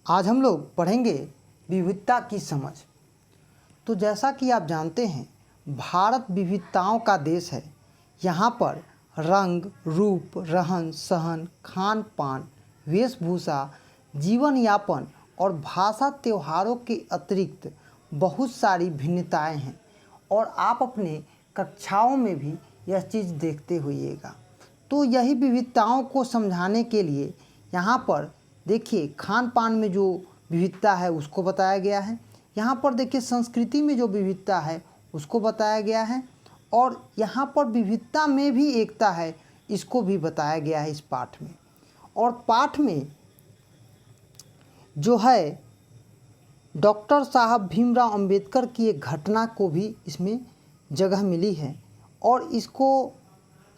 आज हम लोग पढ़ेंगे विविधता की समझ। तो जैसा कि आप जानते हैं, भारत विविधताओं का देश है। यहाँ पर रंग, रूप, रहन सहन, खान पान, वेशभूषा, जीवन यापन और भाषा, त्योहारों के अतिरिक्त बहुत सारी भिन्नताएं हैं और आप अपने कक्षाओं में भी यह चीज़ देखते होइएगा। तो यही विविधताओं को समझाने के लिए यहाँ पर देखिए खान पान में जो विविधता है उसको बताया गया है। यहाँ पर देखिए संस्कृति में जो विविधता है उसको बताया गया है और यहाँ पर विविधता में भी एकता है, इसको भी बताया गया है इस पाठ में। और पाठ में जो है डॉक्टर साहब भीमराव अंबेडकर की एक घटना को भी इसमें जगह मिली है और इसको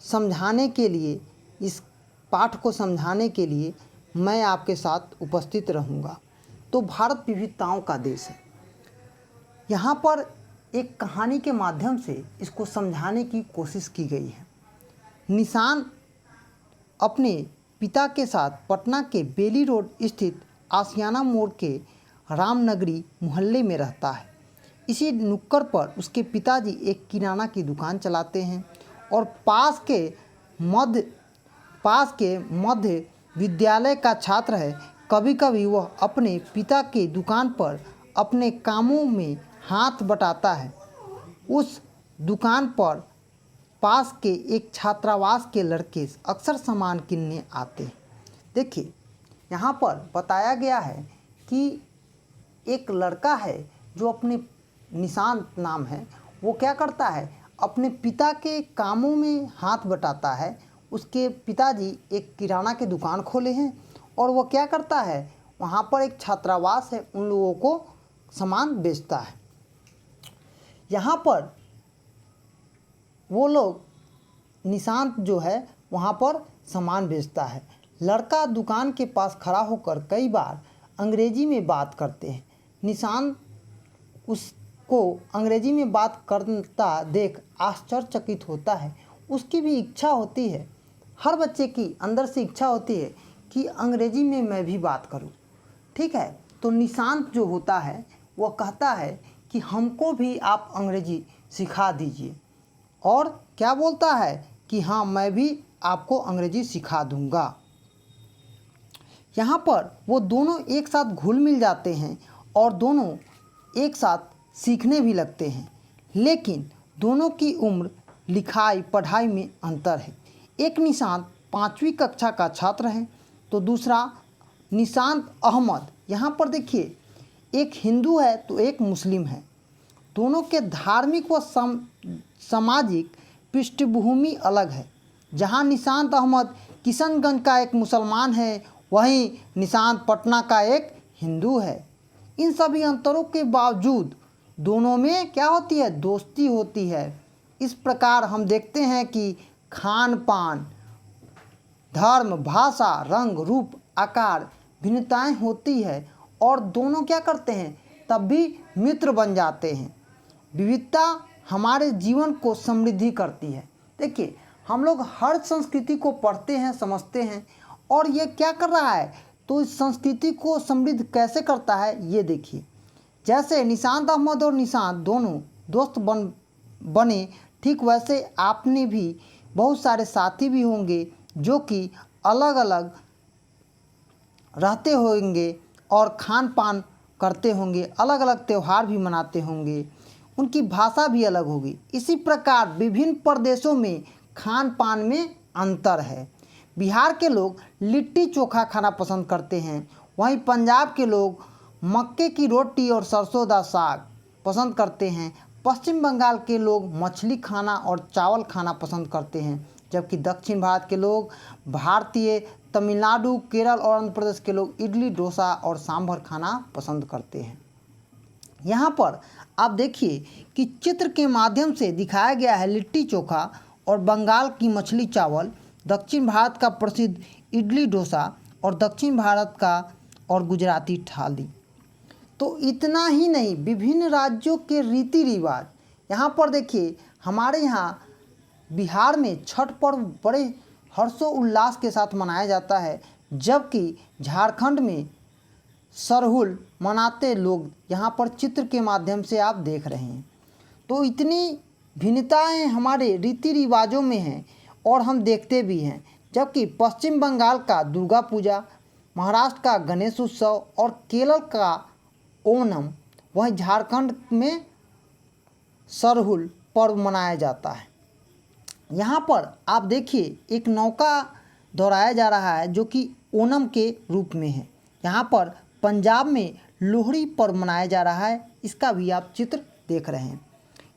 समझाने के लिए, इस पाठ को समझाने के लिए मैं आपके साथ उपस्थित रहूँगा। तो भारत विविधताओं का देश है। यहाँ पर एक कहानी के माध्यम से इसको समझाने की कोशिश की गई है। निशान अपने पिता के साथ पटना के बेली रोड स्थित आशियाना मोड़ के रामनगरी मोहल्ले में रहता है। इसी नुक्कड़ पर उसके पिताजी एक किराना की दुकान चलाते हैं और पास के मध्य विद्यालय का छात्र है। कभी कभी वह अपने पिता की दुकान पर अपने कामों में हाथ बटाता है। उस दुकान पर पास के एक छात्रावास के लड़के अक्सर सामान किनने आते हैं। देखिए यहाँ पर बताया गया है कि एक लड़का है जो अपने निशांत नाम है, वो क्या करता है, अपने पिता के कामों में हाथ बटाता है। उसके पिताजी एक किराना की दुकान खोले हैं और वो क्या करता है, वहाँ पर एक छात्रावास है, उन लोगों को सामान बेचता है। यहाँ पर वो लोग निशांत जो है वहाँ पर सामान बेचता है। लड़का दुकान के पास खड़ा होकर कई बार अंग्रेजी में बात करते हैं। निशांत उसको अंग्रेजी में बात करता देख आश्चर्यचकित होता है। उसकी भी इच्छा होती है, हर बच्चे की अंदर से इच्छा होती है कि अंग्रेजी में मैं भी बात करूं। ठीक है, तो निशांत जो होता है वो कहता है कि हमको भी आप अंग्रेजी सिखा दीजिए, और क्या बोलता है कि हाँ मैं भी आपको अंग्रेजी सिखा दूंगा। यहाँ पर वो दोनों एक साथ घुल मिल जाते हैं और दोनों एक साथ सीखने भी लगते हैं। लेकिन दोनों की उम्र, लिखाई, पढ़ाई में अंतर है। एक निशांत 5वीं कक्षा का छात्र है तो दूसरा निशांत अहमद, यहाँ पर देखिए एक हिंदू है तो एक मुस्लिम है। दोनों के धार्मिक व सामाजिक पृष्ठभूमि अलग है। जहाँ निशांत अहमद किशनगंज का एक मुसलमान है, वहीं निशांत पटना का एक हिंदू है। इन सभी अंतरों के बावजूद दोनों में क्या होती है, दोस्ती होती है। इस प्रकार हम देखते हैं कि खान पान, धर्म, भाषा, रंग, रूप, आकार भिन्नताएं होती है और दोनों क्या करते हैं, तब भी मित्र बन जाते हैं। विविधता हमारे जीवन को समृद्धि करती है। देखिए हम लोग हर संस्कृति को पढ़ते हैं, समझते हैं, और ये क्या कर रहा है, तो इस संस्कृति को समृद्ध कैसे करता है ये देखिए। जैसे निशांत अहमद और निशांत दोनों दोस्त बने, ठीक वैसे आपने भी बहुत सारे साथी भी होंगे जो कि अलग अलग रहते होंगे और खान पान करते होंगे, अलग अलग त्यौहार भी मनाते होंगे, उनकी भाषा भी अलग होगी। इसी प्रकार विभिन्न प्रदेशों में खान पान में अंतर है। बिहार के लोग लिट्टी चोखा खाना पसंद करते हैं, वहीं पंजाब के लोग मक्के की रोटी और सरसों दा साग पसंद करते हैं। पश्चिम बंगाल के लोग मछली खाना और चावल खाना पसंद करते हैं, जबकि दक्षिण भारत के लोग, भारतीय तमिलनाडु, केरल और आंध्र प्रदेश के लोग इडली, डोसा और सांभर खाना पसंद करते हैं। यहाँ पर आप देखिए कि चित्र के माध्यम से दिखाया गया है लिट्टी चोखा और बंगाल की मछली चावल, दक्षिण भारत का प्रसिद्ध इडली डोसा और दक्षिण भारत का और गुजराती थाली। तो इतना ही नहीं, विभिन्न राज्यों के रीति रिवाज। यहाँ पर देखिए हमारे यहाँ बिहार में छठ पर्व बड़े हर्षोल्लास के साथ मनाया जाता है, जबकि झारखंड में सरहुल मनाते लोग यहाँ पर चित्र के माध्यम से आप देख रहे हैं। तो इतनी भिन्नताएं हमारे रीति रिवाजों में हैं और हम देखते भी हैं। जबकि पश्चिम बंगाल का दुर्गा पूजा, महाराष्ट्र का गणेश उत्सव और केरल का ओणम, वहीं झारखंड में सरहुल पर्व मनाया जाता है। यहाँ पर आप देखिए एक नौका दोहराया जा रहा है जो कि ओणम के रूप में है। यहाँ पर पंजाब में लोहड़ी पर्व मनाया जा रहा है, इसका भी आप चित्र देख रहे हैं।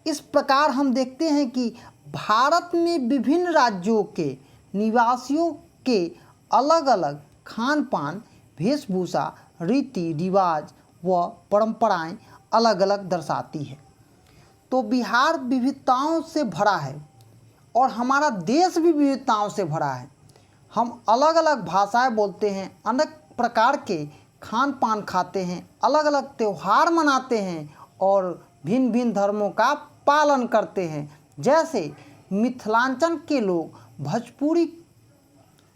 इस प्रकार हम देखते हैं कि भारत में विभिन्न राज्यों के निवासियों के अलग अलग खान पान, वेशभूषा, रीति रिवाज व परंपराएं अलग अलग दर्शाती है। तो बिहार विविधताओं से भरा है और हमारा देश भी विविधताओं से भरा है। हम अलग अलग भाषाएं बोलते हैं, अनेक प्रकार के खान पान खाते हैं, अलग अलग त्यौहार मनाते हैं और भिन्न भिन्न धर्मों का पालन करते हैं। जैसे मिथिलांचल के लोग भोजपुरी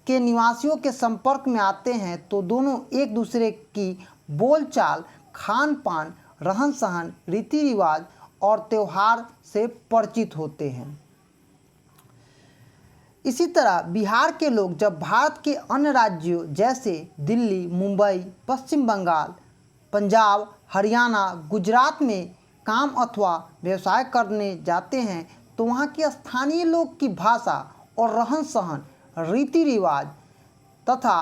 के निवासियों के संपर्क में आते हैं तो दोनों एक दूसरे की बोलचाल, खान पान, रहन सहन, रीति रिवाज और त्यौहार से परिचित होते हैं। इसी तरह बिहार के लोग जब भारत के अन्य राज्यों जैसे दिल्ली, मुंबई, पश्चिम बंगाल, पंजाब, हरियाणा, गुजरात में काम अथवा व्यवसाय करने जाते हैं तो वहाँ के स्थानीय लोग की भाषा और रहन सहन, रीति रिवाज तथा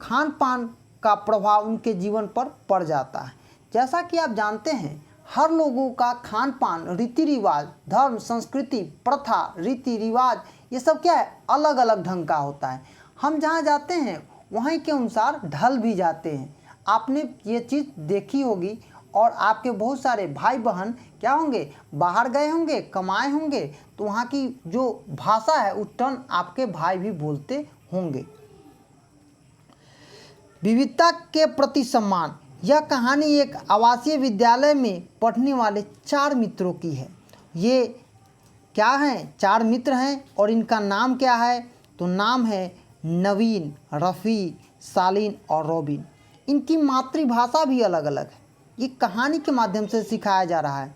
खान पान का प्रभाव उनके जीवन पर पड़ जाता है। जैसा कि आप जानते हैं हर लोगों का खान पान, रीति रिवाज, धर्म, संस्कृति, प्रथा, रीति रिवाज ये सब क्या है, अलग अलग ढंग का होता है। हम जहाँ जाते हैं वहीं के अनुसार ढल भी जाते हैं। आपने ये चीज़ देखी होगी और आपके बहुत सारे भाई बहन क्या होंगे, बाहर गए होंगे, कमाए होंगे, तो वहाँ की जो भाषा है उस टर्न आपके भाई भी बोलते होंगे। विविधता के प्रति सम्मान, यह कहानी एक आवासीय विद्यालय में पढ़ने वाले 4 मित्रों की है। ये क्या हैं, 4 मित्र हैं और इनका नाम क्या है, तो नाम है नवीन, रफ़ी, सालीन और रॉबिन। इनकी मातृभाषा भी अलग अलग है। ये कहानी के माध्यम से सिखाया जा रहा है।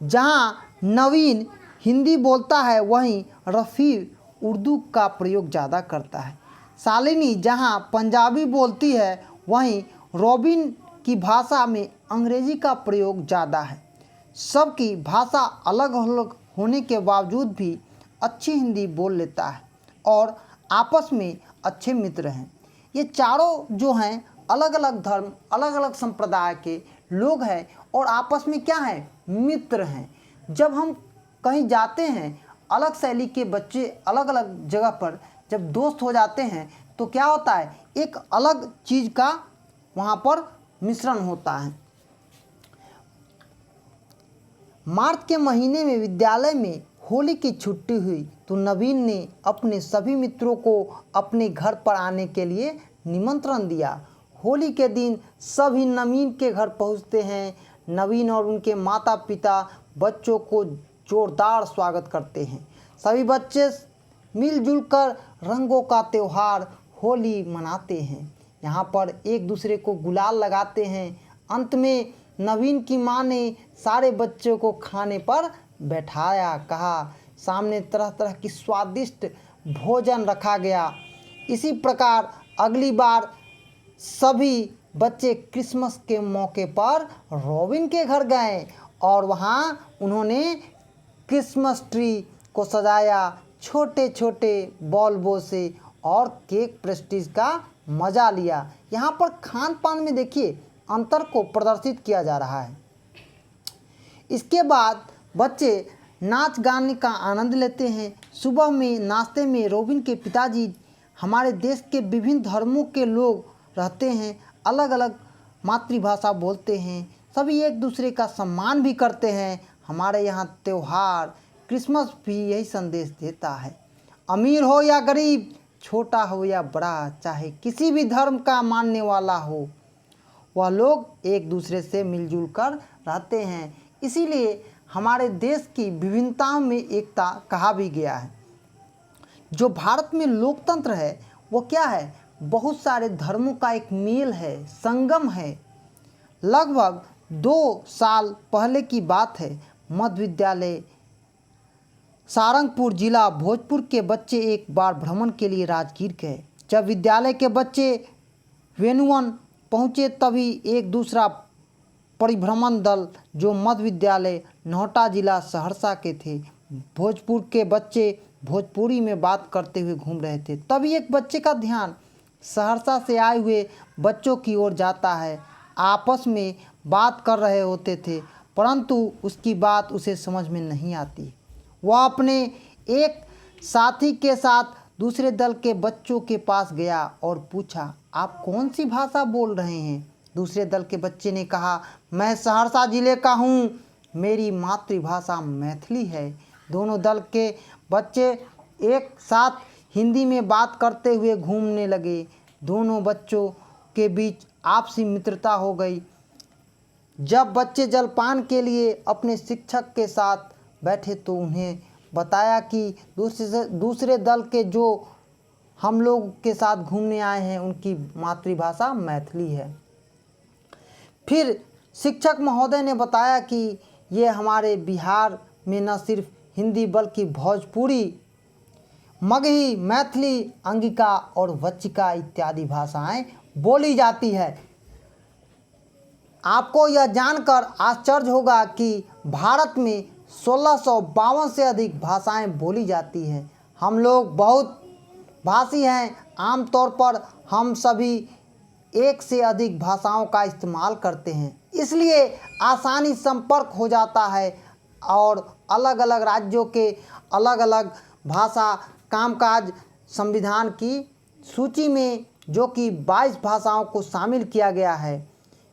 जहाँ नवीन हिंदी बोलता है वहीं रफ़ी उर्दू का प्रयोग ज़्यादा करता है। सालिनी जहाँ पंजाबी बोलती है वहीं रॉबिन की भाषा में अंग्रेजी का प्रयोग ज़्यादा है। सबकी भाषा अलग अलग होने के बावजूद भी अच्छी हिंदी बोल लेता है और आपस में अच्छे मित्र हैं। ये चारों जो हैं अलग अलग धर्म, अलग अलग संप्रदाय के लोग हैं और आपस में क्या हैं, मित्र हैं। जब हम कहीं जाते हैं, अलग शैली के बच्चे अलग अलग जगह पर जब दोस्त हो जाते हैं तो क्या होता है, एक अलग चीज़ का वहाँ पर मिश्रण होता है। मार्च के महीने में विद्यालय में होली की छुट्टी हुई तो नवीन ने अपने सभी मित्रों को अपने घर पर आने के लिए निमंत्रण दिया। होली के दिन सभी नवीन के घर पहुंचते हैं। नवीन और उनके माता पिता बच्चों को जोरदार स्वागत करते हैं। सभी बच्चे मिलजुल कर रंगों का त्यौहार होली मनाते हैं। यहाँ पर एक दूसरे को गुलाल लगाते हैं। अंत में नवीन की माँ ने सारे बच्चों को खाने पर बैठाया, कहा सामने तरह तरह की स्वादिष्ट भोजन रखा गया। इसी प्रकार अगली बार सभी बच्चे क्रिसमस के मौके पर रॉबिन के घर गए और वहाँ उन्होंने क्रिसमस ट्री को सजाया, छोटे छोटे बल्बों से और केक पेस्ट्रीज का मज़ा लिया। यहाँ पर खान पान में देखिए अंतर को प्रदर्शित किया जा रहा है। इसके बाद बच्चे नाच गाने का आनंद लेते हैं। सुबह में नाश्ते में रॉबिन के पिताजी हमारे देश के विभिन्न धर्मों के लोग रहते हैं, अलग अलग मातृभाषा बोलते हैं, सभी एक दूसरे का सम्मान भी करते हैं। हमारे यहाँ त्यौहार क्रिसमस भी यही संदेश देता है। अमीर हो या गरीब, छोटा हो या बड़ा, चाहे किसी भी धर्म का मानने वाला हो, वह लोग एक दूसरे से मिलजुल कर रहते हैं। इसीलिए हमारे देश की विभिन्नताओं में एकता कहा भी गया है। जो भारत में लोकतंत्र है वो क्या है, बहुत सारे धर्मों का एक मेल है, संगम है। लगभग 2 साल पहले की बात है। मध्य विद्यालय सारंगपुर जिला भोजपुर के बच्चे एक बार भ्रमण के लिए राजगीर गए। जब विद्यालय के बच्चे वेनुवन पहुँचे तभी एक दूसरा परिभ्रमण दल जो मध्य विद्यालय नौटा जिला सहरसा के थे, भोजपुर के बच्चे भोजपुरी में बात करते हुए घूम रहे थे। तभी एक बच्चे का ध्यान सहरसा से आए हुए बच्चों की ओर जाता है। आपस में बात कर रहे होते थे, परंतु उसकी बात उसे समझ में नहीं आती। वह अपने एक साथी के साथ दूसरे दल के बच्चों के पास गया और पूछा, आप कौन सी भाषा बोल रहे हैं? दूसरे दल के बच्चे ने कहा, मैं सहरसा जिले का हूँ, मेरी मातृभाषा मैथिली है। दोनों दल के बच्चे एक साथ हिंदी में बात करते हुए घूमने लगे। दोनों बच्चों के बीच आपसी मित्रता हो गई। जब बच्चे जलपान के लिए अपने शिक्षक के साथ बैठे तो उन्हें बताया कि दूसरे दल के जो हम लोग के साथ घूमने आए हैं उनकी मातृभाषा मैथिली है। फिर शिक्षक महोदय ने बताया कि ये हमारे बिहार में न सिर्फ हिंदी बल्कि भोजपुरी, मगही, मैथिली, अंगिका और वच्चिका इत्यादि भाषाएं बोली जाती है। आपको यह जानकर आश्चर्य होगा कि भारत में 1652 से अधिक भाषाएं बोली जाती हैं। हम लोग बहुत भाषी हैं। आमतौर पर हम सभी एक से अधिक भाषाओं का इस्तेमाल करते हैं, इसलिए आसानी संपर्क हो जाता है और अलग अलग राज्यों के अलग अलग भाषा कामकाज संविधान की सूची में जो कि 22 भाषाओं को शामिल किया गया है।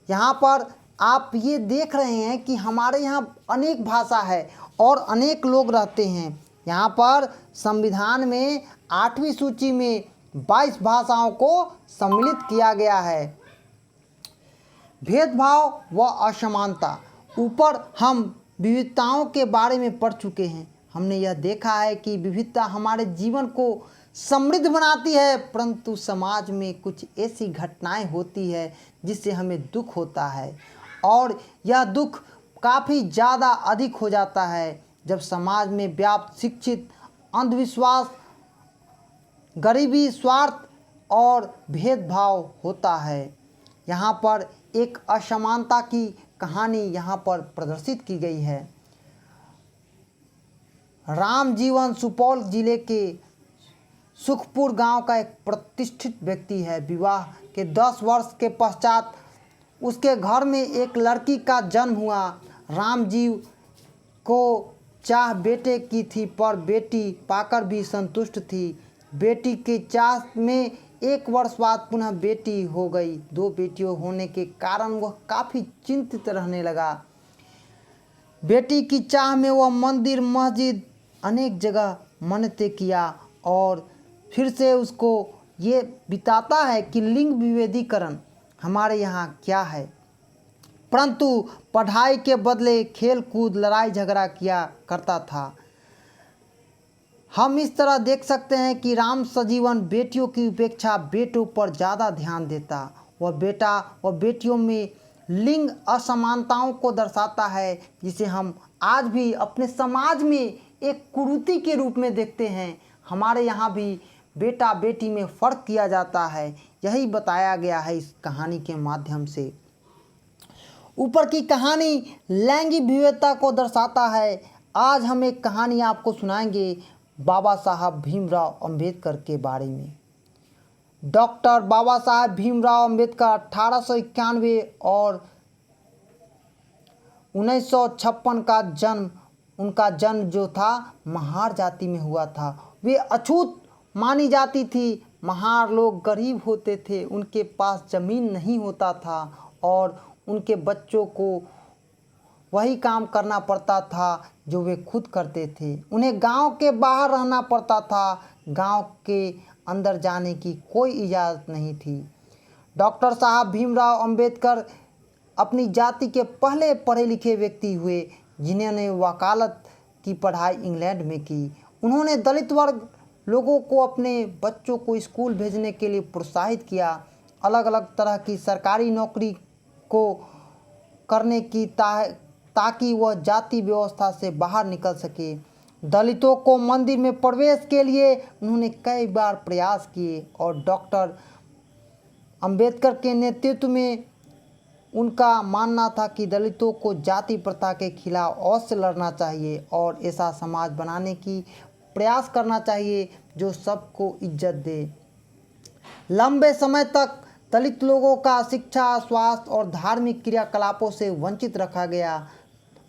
यहाँ पर आप ये देख रहे हैं कि हमारे यहाँ अनेक भाषा है और अनेक लोग रहते हैं। यहाँ पर संविधान में 8वीं सूची में 22 भाषाओं को सम्मिलित किया गया है। भेदभाव व असमानता। ऊपर हम विविधताओं के बारे में पढ़ चुके हैं। हमने यह देखा है कि विविधता हमारे जीवन को समृद्ध बनाती है, परंतु समाज में कुछ ऐसी घटनाएं होती है जिससे हमें दुख होता है और यह दुख काफ़ी ज़्यादा अधिक हो जाता है जब समाज में व्याप्त शिक्षित अंधविश्वास, गरीबी, स्वार्थ और भेदभाव होता है। यहाँ पर एक असमानता की कहानी यहाँ पर प्रदर्शित की गई है। रामजीवन सुपौल जिले के सुखपुर गांव का एक प्रतिष्ठित व्यक्ति है। विवाह के 10 वर्ष के पश्चात उसके घर में एक लड़की का जन्म हुआ। रामजीव को चाह बेटे की थी, पर बेटी पाकर भी संतुष्ट थी। बेटी की चाह में 1 वर्ष बाद पुनः बेटी हो गई। 2 बेटियों होने के कारण वह काफ़ी चिंतित रहने लगा। बेटी की चाह में वह मंदिर, मस्जिद, अनेक जगह मन्नतें किया और फिर से उसको ये बिताता है कि लिंग विभेदीकरण हमारे यहाँ क्या है, परंतु पढ़ाई के बदले खेल कूद, लड़ाई झगड़ा किया करता था। हम इस तरह देख सकते हैं कि राम सजीवन बेटियों की उपेक्षा बेटों पर ज़्यादा ध्यान देता। वह बेटा व बेटियों में लिंग असमानताओं को दर्शाता है, जिसे हम आज भी अपने समाज में एक कुरीति के रूप में देखते हैं। हमारे यहाँ भी बेटा बेटी में फ़र्क किया जाता है। यही बताया गया है इस कहानी के माध्यम से। ऊपर की कहानी लैंगिक विविधता को दर्शाता है। आज हम एक कहानी आपको सुनाएंगे बाबा साहब भीमराव अंबेडकर के बारे में। डॉक्टर बाबा साहब भीमराव अंबेडकर 1891 और 1956 का जन्म, उनका जन्म जो था महार जाति में हुआ था। वे अछूत मानी जाती थी। महार लोग गरीब होते थे, उनके पास ज़मीन नहीं होता था और उनके बच्चों को वही काम करना पड़ता था जो वे खुद करते थे। उन्हें गांव के बाहर रहना पड़ता था, गांव के अंदर जाने की कोई इजाज़त नहीं थी। डॉक्टर साहब भीमराव अंबेडकर अपनी जाति के पहले पढ़े लिखे व्यक्ति हुए जिन्होंने वकालत की पढ़ाई इंग्लैंड में की। उन्होंने दलित वर्ग लोगों को अपने बच्चों को स्कूल भेजने के लिए प्रोत्साहित किया, अलग अलग तरह की सरकारी नौकरी को करने की ताकि वह जाति व्यवस्था से बाहर निकल सके। दलितों को मंदिर में प्रवेश के लिए उन्होंने कई बार प्रयास किए और डॉक्टर अंबेडकर के नेतृत्व में उनका मानना था कि दलितों को जाति प्रथा के खिलाफ अवश्य लड़ना चाहिए और ऐसा समाज बनाने की प्रयास करना चाहिए जो सबको इज्जत दे। लंबे समय तक दलित लोगों का शिक्षा, स्वास्थ्य और धार्मिक क्रियाकलापों से वंचित रखा गया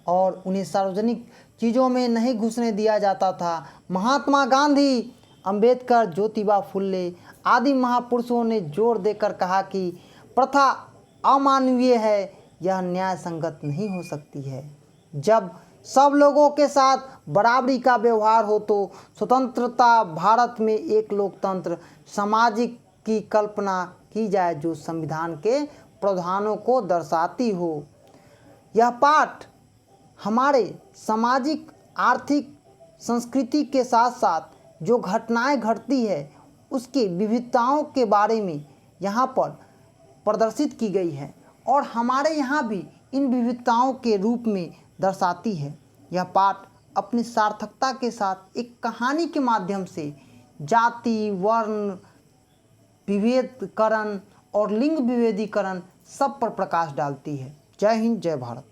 और उन्हें सार्वजनिक चीज़ों में नहीं घुसने दिया जाता था। महात्मा गांधी, अंबेडकर, ज्योतिबा फुले आदि महापुरुषों ने जोर देकर कहा कि प्रथा अमानवीय है, यह न्याय संगत नहीं हो सकती है। जब सब लोगों के साथ बराबरी का व्यवहार हो तो स्वतंत्रता भारत में एक लोकतंत्र सामाजिक की कल्पना की जाए जो संविधान के प्रावधानों को दर्शाती हो। यह पाठ हमारे सामाजिक, आर्थिक, संस्कृति के साथ साथ जो घटनाएं घटती है उसकी विविधताओं के बारे में यहाँ पर प्रदर्शित की गई है और हमारे यहाँ भी इन विविधताओं के रूप में दर्शाती है। यह पाठ अपनी सार्थकता के साथ एक कहानी के माध्यम से जाति, वर्ण विभेदीकरण और लिंग विभेदीकरण सब पर प्रकाश डालती है। जय हिंद, जय भारत।